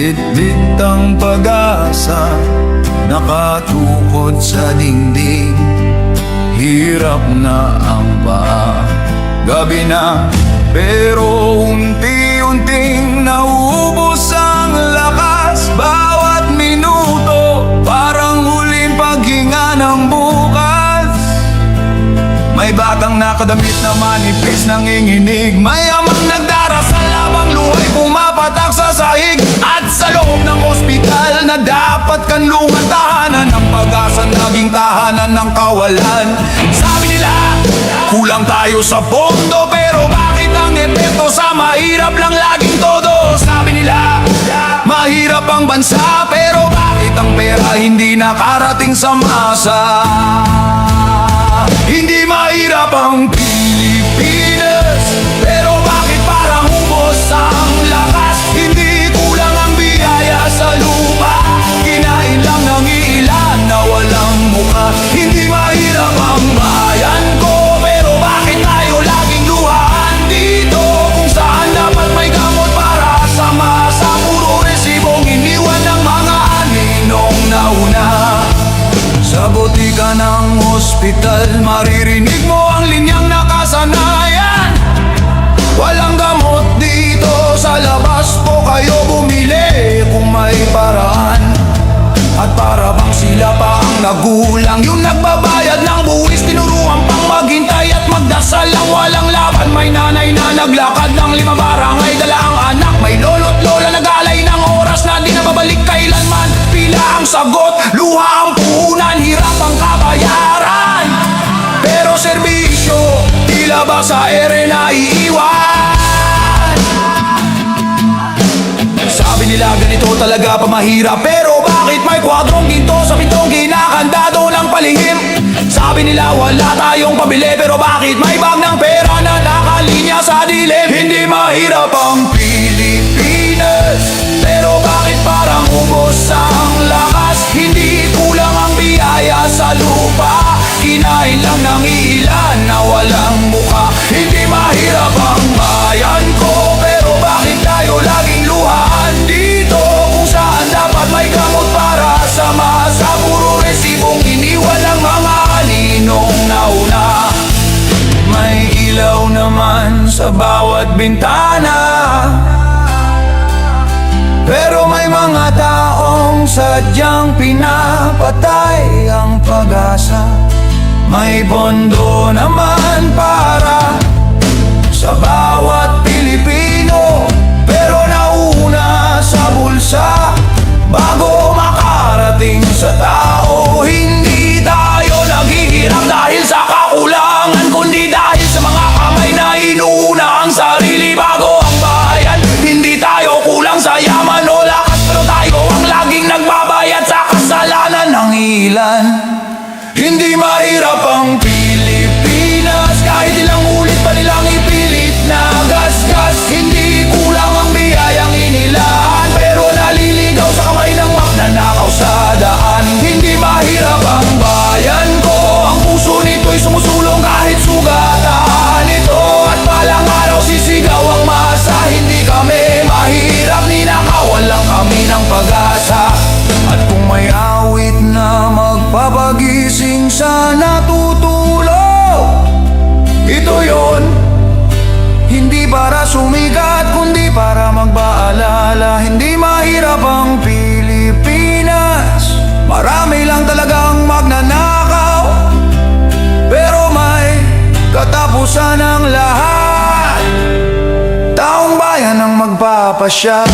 Bitbit ang pag-asa, nakatukod sa dingding. Hirap na ang paa, gabi na, pero unti-unting nauubos ang lakas. Bawat minuto, parang huling paghinga ng bukas. May batang nakadamit na manipis, nanginginig. May amang nagdarasal habang luhay pumapatak sa sahig. At sa loob ng ospital na dapat kanlungan, tahanan ng pag-asa, naging tahanan ng kawalan. Sabi nila, kulang tayo sa pondo, pero bakit ang epekto sa mahirap lang laging todo? Sabi nila, mahirap ang bansa, pero bakit ang pera hindi nakarating sa masa? Hindi mahirap ang Pilipinas, pero bakit parang ubos ang lakas? Hindi kulang ang biyaya sa lupa, kinain lang ng ilan na walang mukha. Hindi mahirap ang bayan ko, pero bakit tayo laging luhaan dito? Kung saan dapat may gamot para sa masa, puro resibong iniwan ng mga aninong nauna. Sa botika ng ospital, maririnig mo ang linyang nakasanayan. Walang gamot dito, sa labas po kayo bumili kung may paraan. At para bang sila pa ang nagulang, yung nagbabayad ng buwis, tinuruan pang maghintay at magdasal lang walang laban. May nanay na naglakad ng 5 barangay, dala ang anak. May lolo't lola nagalay ng oras na di nababalik kailanman. Pila ang sagot, luha ang puhunan, hirap ang kabayaran. Pero serbisyo, tila ba sa ere na iiwan? Sabi nila ganito talaga pamahirap, pero bakit may kwadrong ginto sa pitong kinakandado ng palihim? Sabi nila wala tayong pabili, pero bakit may bag ng pera na nakalinya sa dilim? Hindi mahirap ang Pilipinas, pero bakit parang ubos ang lakas? Hindi kulang ang biyaya sa lupa, kinain lang ng ilan na walang muka. Hindi mahirap ang bayan ko, pero bakit tayo laging luhaan dito? Kung saan dapat may gamot para sa masa, puro resibong iniwan ng mga aninong nauna. May ilaw naman sa bawat bintana, pero may mga taong sadyang pinapatay ang pag-asa. May pondo naman para sa bawat Pilipino, pero nauna sa bulsa bago makarating sa tao. Hindi tayo naghihirap dahil sa kakulangan, kundi dahil sa mga kamay na inuuna ang sarili bago ang bayan. Hindi tayo kulang sa yaman o lakas, pero tayo ang laging nagbabayad sa kasalanan ng ilan. Hindi mahirap ang Pilipinas, kahit ilang ulit pa nilang ipilit na gasgas. Hindi kulang ang biyayang inilaan, pero naliligaw sa kamay ng magnanakaw sa daan. Hindi mahirap ang bayan ko, ang puso nito'y sumusulong kahit sugatan ito. At balang araw sisigaw ang masa, hindi kami mahirap, ninakawan lang kami ng pag-asa. At kung may awit na magpapagising sa natutulog, ito yon. Hindi para sumikat, kundi para magpaalala. Hindi mahirap ang Pilipinas, marami lang talagang magnanakaw, pero may katapusan ng lahat. Taong bayan ang magpapasya.